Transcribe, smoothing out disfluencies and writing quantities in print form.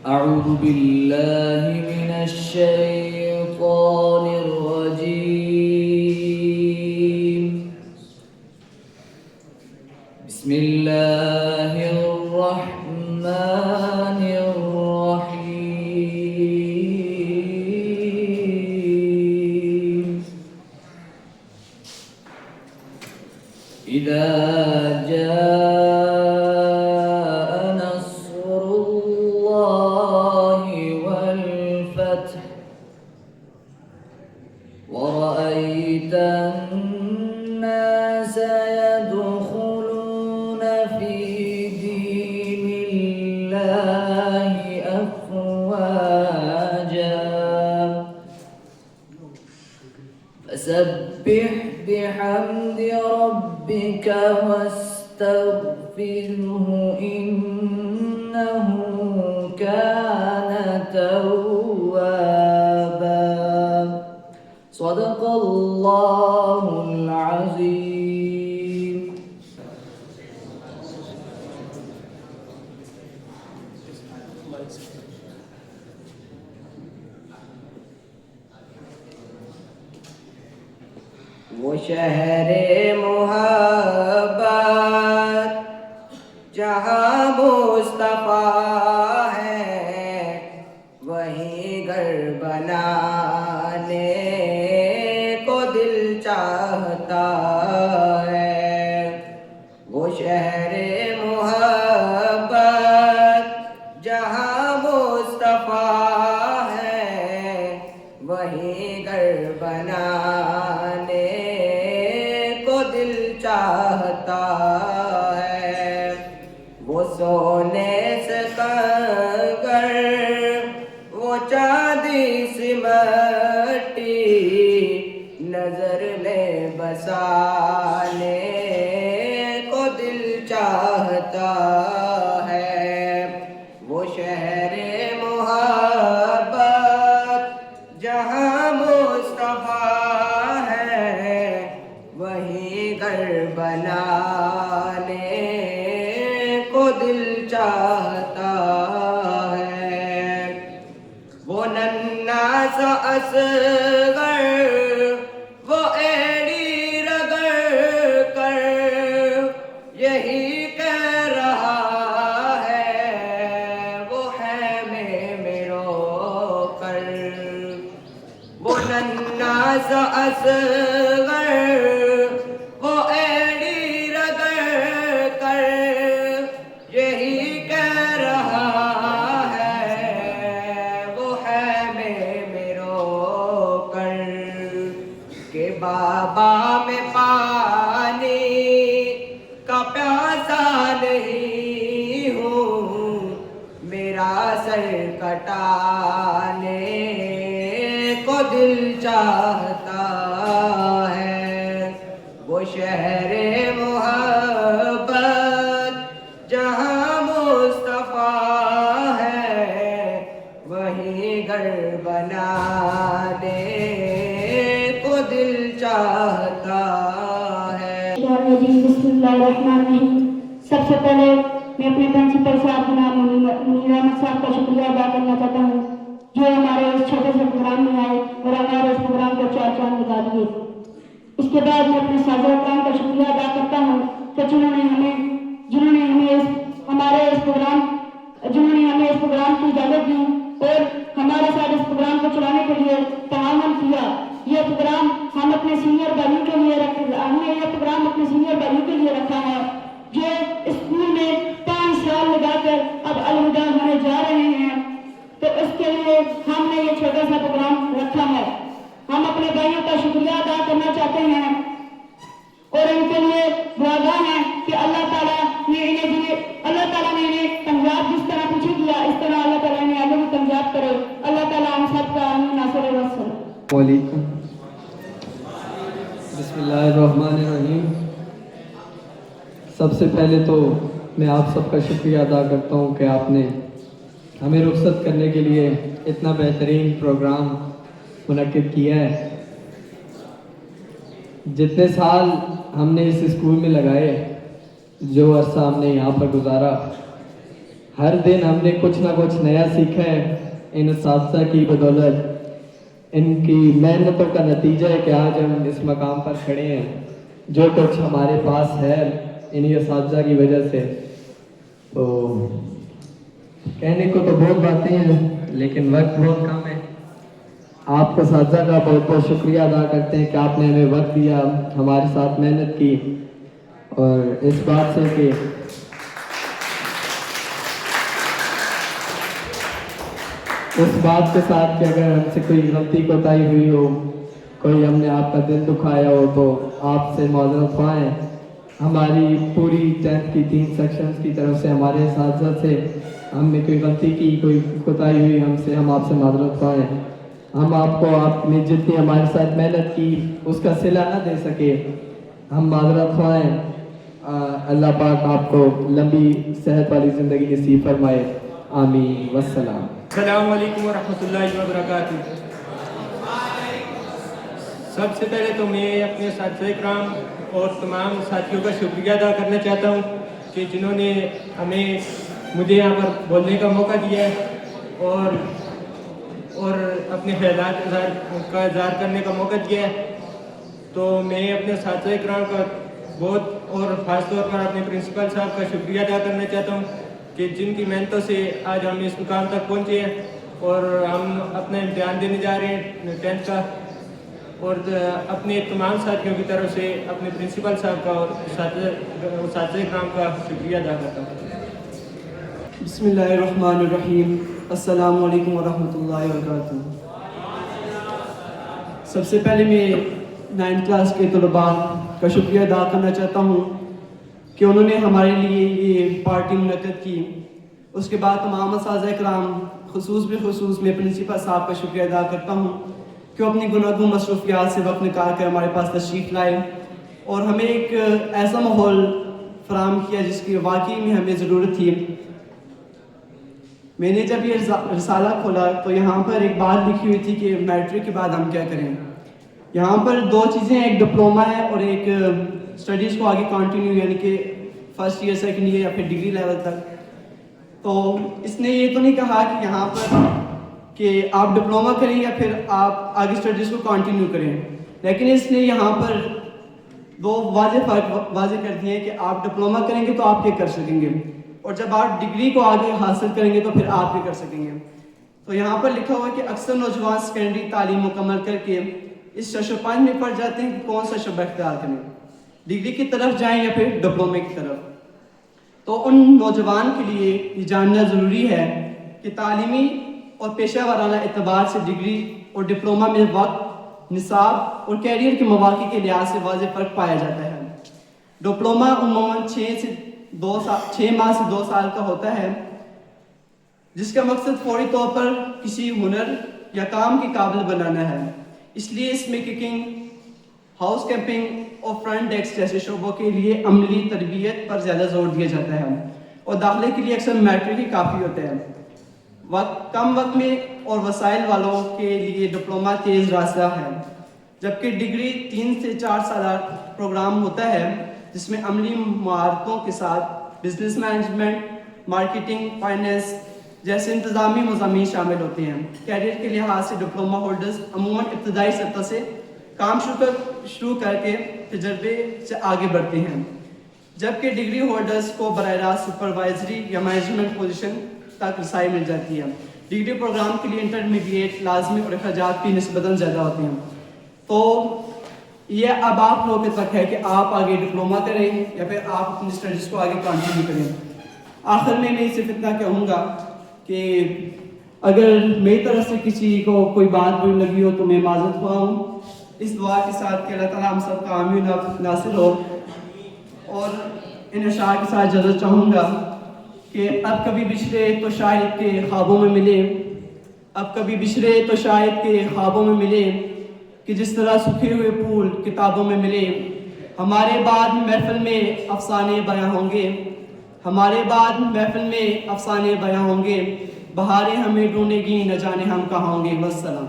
أعوذ بالله من الشيطان الرجيم. بسم الله الرحمن الرحيم. إذا جاء نصر الله والفتح ورأيت الناس يدخلون في دين الله أفواجا فسبح بحمد ربك واستغفره إنه كان توابا. صدق الله العظيم. وہ شہر محبت جہاں مصطفیٰ ہے وہیں گھر بنانے کو دل چاہتا ہے. وہ شہر محبت جہاں مصطفیٰ ہے وہیں گھر بنانے کو دل چاہتا ہے. وہ سونے سے کنگن وہ چاندی سی مٹی نظر میں بسانے کو دل چاہتا ہے. وہ شہر محبت جہاں مصطفیٰ ہے وہیں گھر بنانے کو دل چاہتا ہے. وہ ننھا سا اصغر وہ ایڑی رگڑ کر یہی کہہ رہا ہے وہ خیمے میں رو کر. وہ ننھا سا اصغر وہ ایڑی رگڑ کر یہی کہہ رہا ہے وہ خیمے میں رو کر کہ بابا میں پانی کا پیاسا نہیں ہوں میرا سر کٹانے کو دل چاہتا ہے. وہ شہر محبت جہاں مصطفیٰ ہے وہیں گھر بنانے کو دل چاہتا ہے. بسم اللہ الرحمن الرحیم. سب سے پہلے میں اپنے پرنسپل صاحب جناب منیر احمد صاحب کا شکریہ ادا کرنا چاہتا ہوں جو ہمارے اس چھوٹے سے پروگرام میں آئے اور ہمارے اس پروگرام کو چار چاند لگا دیے. اس کے بعد میں اپنے سازہ اکرام کا شکریہ ادا کرتا ہوں کہ جنہوں نے ہمیں اس پروگرام کی اجازت دی اور ہمارے ساتھ اس پروگرام کو چلانے کے لیے تعاون کیا. یہ پروگرام ہم نے یہ پروگرام اپنے سینئر بھائیوں کے لیے رکھا ہے جو اسکول میں 5 سال لگا کر اب الوداع ہونے جا رہے ہیں. تو اس کے لیے ہم نے یہ چھوٹا سا پروگرام رکھا ہے. ہم اپنے بھائیوں کا شکریہ ادا کرنا چاہتے ہیں اور ان کے لیے دعاگاہ ہیں کہ اللہ تعالیٰ نے انہیں کامیاب جس طرح پیچھے کیا اس طرح اللہ تعالیٰ نے آگے بھی کامیاب کرے. اللہ تعالیٰ ہم سب کا آمین ناصر وسلم. وعلیکم. بسم اللہ الرحمن الرحیم. سب سے پہلے تو میں آپ سب کا شکریہ ادا کرتا ہوں کہ آپ نے ہمیں رخصت کرنے کے لیے اتنا بہترین پروگرام منعقد کیا ہے. جتنے سال ہم نے اس اسکول میں لگائے، جو عرصہ ہم نے یہاں پر گزارا، हर दिन हमने कुछ ना कुछ नया सीखा है इन असातिज़ा की बदौलत। इनकी मेहनतों का नतीजा है कि आज हम इस मकाम पर खड़े हैं। जो कुछ हमारे पास है इन्हीं असातिज़ा की वजह से। तो कहने को तो बहुत बातें हैं लेकिन वक्त बहुत कम है। आपको असातिज़ा का बहुत बहुत शुक्रिया अदा करते हैं कि आपने हमें वक्त दिया, हमारे साथ मेहनत की, और इस बात से कि इस बात के साथ कि अगर हमसे कोई गलती कोताही हुई हो, कोई हमने आपका दिल दुखाया हो, तो आपसे माज़रत ख्वाह। हमारी पूरी 10th की 3 सेक्शंस की तरफ से हमारे असातिज़ा से हमने कोई गलती की, कोई कोताही हुई हमसे, हम आपसे माज़रत ख्वाह हैं। हम आपको आपने जितनी हमारे साथ मेहनत की उसका सिला ना दे सके, हम माज़रत ख्वाह हैं। अल्लाह पाक आपको लंबी सेहत वाली ज़िंदगी नसीब फरमाए। आमीन वस्सलाम। अस्सलामु अलैकुम वरहमतुल्लाहि वबरकातुहू। सबसे पहले तो मैं अपने साथियों इकराम और तमाम साथियों का शुक्रिया अदा करना चाहता हूँ कि जिन्होंने मुझे यहाँ पर बोलने का मौका दिया है और अपने ख्यालात का इज़हार करने का मौका दिया है। तो मैं अपने साथियों इकराम का बहुत और ख़ास तौर पर अपने प्रिंसिपल साहब का शुक्रिया अदा करना चाहता हूँ कि जिनकी मेहनतों से आज हम इस मुकाम तक पहुँचे हैं और हम अपना इम्तिहान देने जा रहे हैं 10th का। और अपने तमाम साथियों की तरफ से अपने प्रिंसिपल साहब का और साथियों इकराम का शुक्रिया अदा करता हूँ। बिस्मिल्लाहिर्रहमानिर्रहीम। अस्सलामु अलैकुम वरहमतुल्लाहि वबरकातुहू। सबसे पहले मैं 9th क्लास के तलबा का शुक्रिया अदा करना चाहता हूँ कि उन्होंने हमारे लिए ये पार्टी मुनक़्क़द की। उसके बाद तमाम असातिज़ा इकराम ख़ुसूस मैं प्रिंसिपल साहब का शुक्रिया अदा करता हूँ कि वो अपनी गुनागो मसरूफ़ियात से वक्त निकाल कर हमारे पास तशरीफ़ लाए और हमें एक ऐसा माहौल फ़राहम किया जिसकी वाकई में हमें ज़रूरत थी। मैंने जब ये रिसाला खोला तो यहाँ पर एक बात लिखी हुई थी कि मैट्रिक के बाद हम क्या करें। यहाँ पर 2 चीज़ें, एक डिप्लोमा है और एक स्टडीज़ को आगे कंटिन्यू, यानी कि फर्स्ट ईयर, सेकंड ईयर या फिर डिग्री लेवल तक। तो इसने ये तो नहीं कहा कि यहाँ पर कि आप डिप्लोमा करें या फिर आप आगे स्टडीज़ को कंटिन्यू करें, लेकिन इसने यहाँ पर 2 वाज़ेह फ़र्क वाज़ेह कर दिए कि आप डिप्लोमा करेंगे तो आप क्या कर सकेंगे और जब आप डिग्री को आगे हासिल करेंगे तो फिर आप क्या कर सकेंगे। तो यहाँ पर लिखा हुआ है कि अक्सर नौजवान सेकेंडरी तालीम मुकम्मल करके इस शशोपंज में पड़ जाते हैं कि कौन सा शोबा इख्तियार करें, डिग्री की तरफ जाएं या फिर डिप्लोमे की तरफ। तो उन नौजवान के लिए ये जानना ज़रूरी है कि तालीमी और पेशा वाराना एतबार से डिग्री और डिप्लोमा में वक्त, निसाब और कैरियर के मौक़े के लिहाज से वाज़ेह फ़र्क पाया जाता है। डिप्लोमा उम्मूमन 6 माह से 2 साल का होता है, जिसका मकसद फौरी तौर पर किसी हुनर या काम के काबिल बनाना है। इसलिए इसमें कुकिंग, हाउस कीपिंग और फ्रंट डेस्क जैसे शोबों के लिए अमली तरबियत पर ज़्यादा जोर दिया जाता है और दाखिले के लिए अक्सर मैट्रिक ही काफ़ी होता है। कम वक्त में और वसाइल वालों के लिए डिप्लोमा तेज़ रास्ता है, जबकि डिग्री 3 से 4 साल प्रोग्राम होता है जिसमें अमली महारतों के साथ बिजनेस मैनेजमेंट, मार्केटिंग, फाइनेंस जैसे इंतज़ामी मज़ामीन शामिल होते हैं। कैरियर के लिहाज से डिप्लोमा होल्डर्स अमूमन इब्तदाई सतह से काम शुरू करके तजर्बे से आगे बढ़ते हैं, जबकि डिग्री होल्डर्स को बराह रास्त सुपरवाइजरी या मैनेजमेंट पोजीशन तक रसाई मिल जाती है। डिग्री प्रोग्राम के लिए इंटरमीडिएट लाजमी और अखराजात भी निस्बतन ज़्यादा होते हैं। तो ये अब आप लोगों के तक है कि आप आगे डिप्लोमा करें या फिर आप अपनी स्टडीज़ को आगे कंटिन्यू करें। आखिर में मैं सिर्फ इतना कहूँगा कि अगर मेरी तरफ से किसी को कोई बात बुरी लगी हो तो मैं माज़रत ख्वाह हूँ। इस दुआ के साथ कि अल्लाह ताला हम सब का आमीन नासिर हो, और इन अशार के साथ इजाज़त चाहूँगा कि अब कभी बिछड़े तो शायद के ख्वाबों में मिले, अब कभी बिछड़े तो शायद के ख्वाबों में मिले, कि जिस तरह सूखे हुए फूल किताबों में मिले। हमारे बाद महफिल में अफसाने बयां होंगे, हमारे बाद महफिल में अफसाने बयां होंगे, बहारें हमें ढूंढेगी न जाने हम कहाँ होंगे। वस्सलाम।